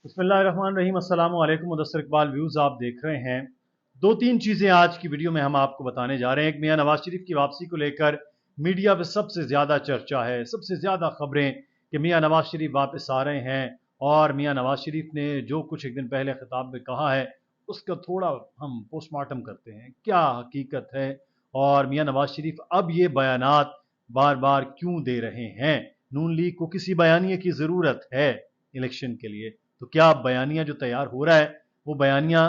बिस्मिल्लाहिर्रहमानिर्रहीम। अस्सलाम वालेकुम। मुदस्सिर इकबाल व्यूज़ आप देख रहे हैं। दो तीन चीज़ें आज की वीडियो में हम आपको बताने जा रहे हैं। एक, मियां नवाज शरीफ की वापसी को लेकर मीडिया में सबसे ज़्यादा चर्चा है, सबसे ज़्यादा खबरें कि मियां नवाज शरीफ वापस आ रहे हैं। और मियां नवाज शरीफ ने जो कुछ एक दिन पहले खिताब में कहा है उसका थोड़ा हम पोस्टमार्टम करते हैं, क्या हकीकत है और मियां नवाज शरीफ अब ये बयानात बार बार क्यों दे रहे हैं। नून लीग को किसी बयानिए की ज़रूरत है इलेक्शन के लिए, तो क्या बयानिया जो तैयार हो रहा है वो बयानिया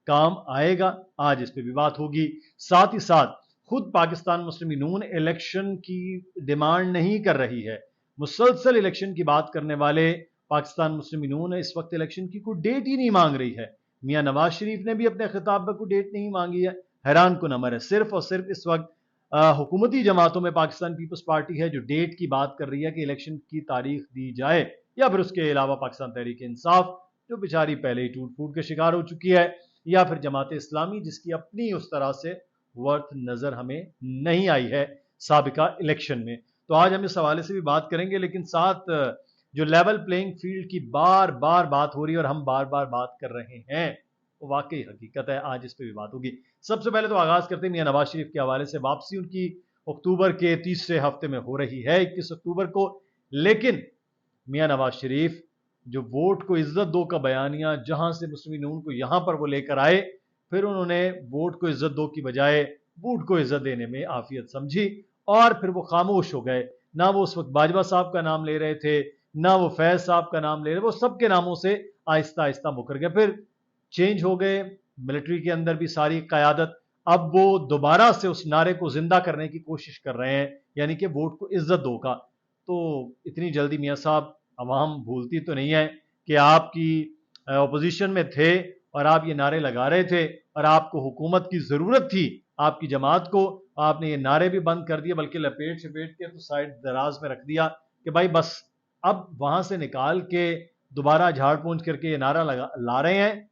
काम आएगा? आज इस पे भी बात होगी। साथ ही साथ खुद पाकिस्तान मुस्लिम नून इलेक्शन की डिमांड नहीं कर रही है। मुसलसल इलेक्शन की बात करने वाले पाकिस्तान मुस्लिम नून इस वक्त इलेक्शन की कोई डेट ही नहीं मांग रही है। मियां नवाज शरीफ ने भी अपने खिताब में कोई डेट नहीं मांगी है। हैरान कुन अमर है। सिर्फ और सिर्फ इस वक्त हुकूमती जमातों में पाकिस्तान पीपल्स पार्टी है जो डेट की बात कर रही है कि इलेक्शन की तारीख दी जाए, या फिर उसके अलावा पाकिस्तान तहरीक इंसाफ जो बेचारी पहले ही टूट फूट के शिकार हो चुकी है, या फिर जमात इस्लामी जिसकी अपनी उस तरह से वर्थ नजर हमें नहीं आई है साबिका इलेक्शन में। तो आज हम इस हवाले से भी बात करेंगे, लेकिन साथ जो लेवल प्लेइंग फील्ड की बार बार बात हो रही है और हम बार बार बात कर रहे हैं वो वाकई हकीकत है। आज इस पर भी बात होगी। सबसे पहले तो आगाज करते हैं मियां नवाज शरीफ के हवाले से। वापसी उनकी अक्टूबर के तीसरे हफ्ते में हो रही है, 21 अक्टूबर को। लेकिन मियां नवाज शरीफ जो वोट को इज्जत दो का बयानिया जहां से मुस्लिम नून को यहां पर वो लेकर आए, फिर उन्होंने वोट को इज्जत दो की बजाय बूट को इज्जत देने में आफियत समझी और फिर वो खामोश हो गए। ना वो उस वक्त बाजवा साहब का नाम ले रहे थे, ना वो फैज साहब का नाम ले रहे, वो सबके नामों से आहिस्ता आहिस्ता मुकर गए। फिर चेंज हो गए मिलिट्री के अंदर भी सारी कयादत। अब वो दोबारा से उस नारे को जिंदा करने की कोशिश कर रहे हैं, यानी कि वोट को इज्जत दो का। तो इतनी जल्दी मियां साहब अवाम भूलती तो नहीं है कि आपकी अपोजिशन में थे और आप ये नारे लगा रहे थे और आपको हुकूमत की जरूरत थी आपकी जमात को। आपने ये नारे भी बंद कर दिए, बल्कि लपेट शपेट के तो साइड दराज में रख दिया कि भाई बस अब वहां से निकाल के दोबारा झाड़ पूंछ करके ये नारा ला रहे हैं।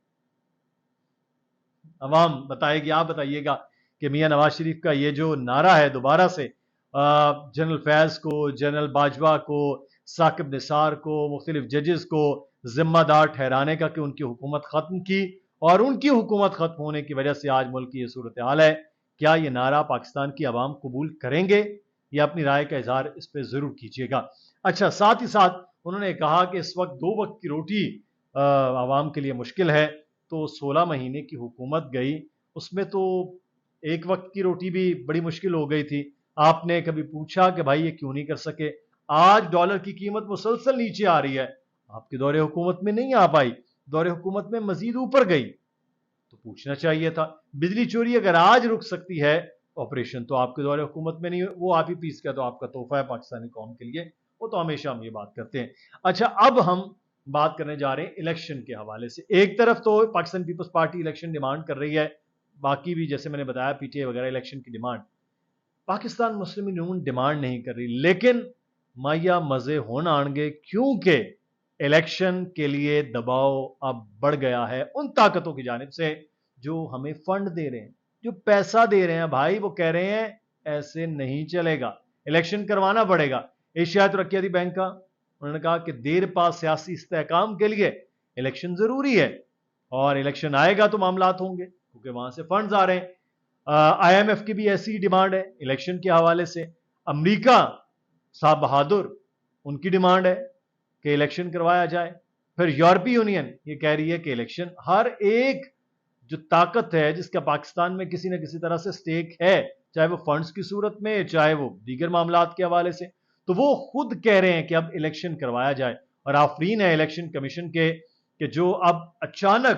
अवाम बताएगी, आप बताइएगा कि मियां नवाज शरीफ का ये जो नारा है दोबारा से जनरल फैज को, जनरल बाजवा को, साकिब निसार को, मुख्तलिफ जजेस को जिम्मेदार ठहराने का कि उनकी हुकूमत खत्म की और उनकी हुकूमत खत्म होने की वजह से आज मुल्क की ये सूरत हाल है। क्या ये नारा पाकिस्तान की आवाम कबूल करेंगे? या अपनी राय का इजहार इस पर जरूर कीजिएगा। अच्छा, साथ ही साथ उन्होंने कहा कि इस वक्त दो वक्त की रोटी आवाम के लिए मुश्किल है। तो 16 महीने की हुकूमत गई, उसमें तो एक वक्त की रोटी भी बड़ी मुश्किल हो गई थी। आपने कभी पूछा कि भाई ये क्यों नहीं कर सके? आज डॉलर की कीमत मुसलसल नीचे आ रही है, आपके दौरे हुकूमत में नहीं आ पाई, दौरे हुकूमत में मजीद ऊपर गई, तो पूछना चाहिए था। बिजली चोरी अगर आज रुक सकती है, ऑपरेशन तो आपके दौरे हुकूमत में नहीं, वो आप ही पीस का तो आपका तोहफा है पाकिस्तानी कौम के लिए, वो तो हमेशा हम ये बात करते हैं। अच्छा, अब हम बात करने जा रहे हैं इलेक्शन के हवाले से। एक तरफ तो पाकिस्तान पीपल्स पार्टी इलेक्शन डिमांड कर रही है, बाकी भी जैसे मैंने बताया पीटीआई वगैरह इलेक्शन की डिमांड। पाकिस्तान मुस्लिम यूनियन डिमांड नहीं कर रही, लेकिन माया मजे होना आएंगे क्योंकि इलेक्शन के लिए दबाव अब बढ़ गया है उन ताकतों की जानिब से जो हमें फंड दे रहे हैं, जो पैसा दे रहे हैं। भाई वो कह रहे हैं ऐसे नहीं चलेगा, इलेक्शन करवाना पड़ेगा। एशिया तरक्याती बैंक का उन्होंने कहा कि देर पास सियासी इस्तेहकाम के लिए इलेक्शन जरूरी है और इलेक्शन आएगा तो मामलात होंगे क्योंकि वहां से फंड्स आ रहे हैं। आईएमएफ की भी ऐसी डिमांड है इलेक्शन के हवाले से। अमेरिका साहब बहादुर, उनकी डिमांड है कि इलेक्शन करवाया जाए। फिर यूरोपीय यूनियन ये कह रही है कि इलेक्शन, हर एक जो ताकत है जिसका पाकिस्तान में किसी न किसी तरह से स्टेक है, चाहे वो फंड्स की सूरत में, चाहे वो दीगर मामलात के हवाले से, तो वो खुद कह रहे हैं कि अब इलेक्शन करवाया जाए। और आफरीन है इलेक्शन कमीशन के कि जो अब अचानक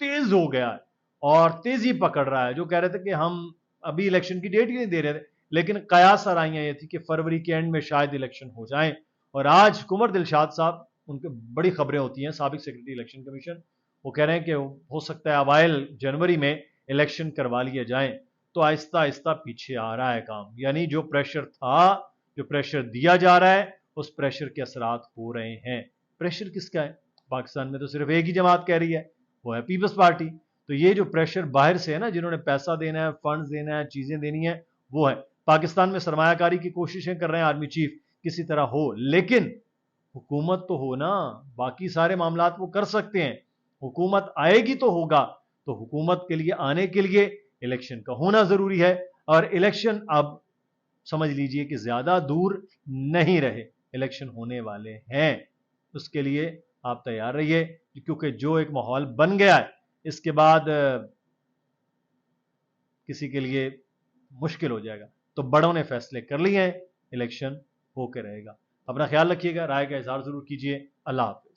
तेज हो गया है और तेजी पकड़ रहा है। जो कह रहे थे कि हम अभी इलेक्शन की डेट ही नहीं दे रहे थे, लेकिन कयास आराइयां ये थी कि फरवरी के एंड में शायद इलेक्शन हो जाए। और आज कुंवर दिलशाद साहब, उनके बड़ी खबरें होती हैं, साबिक सेक्रेटरी इलेक्शन कमीशन, वो कह रहे हैं कि हो सकता है अवाइल जनवरी में इलेक्शन करवा लिए जाए। तो आहिस्ता आहिस्ता पीछे आ रहा है काम, यानी जो प्रेशर था, जो प्रेशर दिया जा रहा है, उस प्रेशर के असरात हो रहे हैं। प्रेशर किसका है? पाकिस्तान में तो सिर्फ एक ही जमात कह रही है, वो है पीपल्स पार्टी। तो ये जो प्रेशर बाहर से है ना, जिन्होंने पैसा देना है, फंड्स देना है, चीजें देनी है, वो है। पाकिस्तान में सरमायाकारी की कोशिशें कर रहे हैं आर्मी चीफ किसी तरह हो, लेकिन حکومت تو ہو نا، باقی سارے معاملات وہ کر سکتے ہیں، حکومت آئے گی تو ہوگا، تو حکومت کے لیے آنے کے لیے الیکشن کا ہونا ضروری ہے، اور الیکشن اب سمجھ لیجئے کہ زیادہ دور نہیں رہے، الیکشن ہونے والے ہیں، اس کے لیے آپ تیار رہیے، کیونکہ جو ایک ماحول بن گیا ہے اس کے بعد کسی کے لیے مشکل ہو جائے گا، تو بڑوں نے فیصلے کر لیے ہیں، الیکشن ہو کے رہے گا۔ اپنا خیال رکھیے گا، رائے کا اظہار ضرور کیجیے، اللہ حافظ۔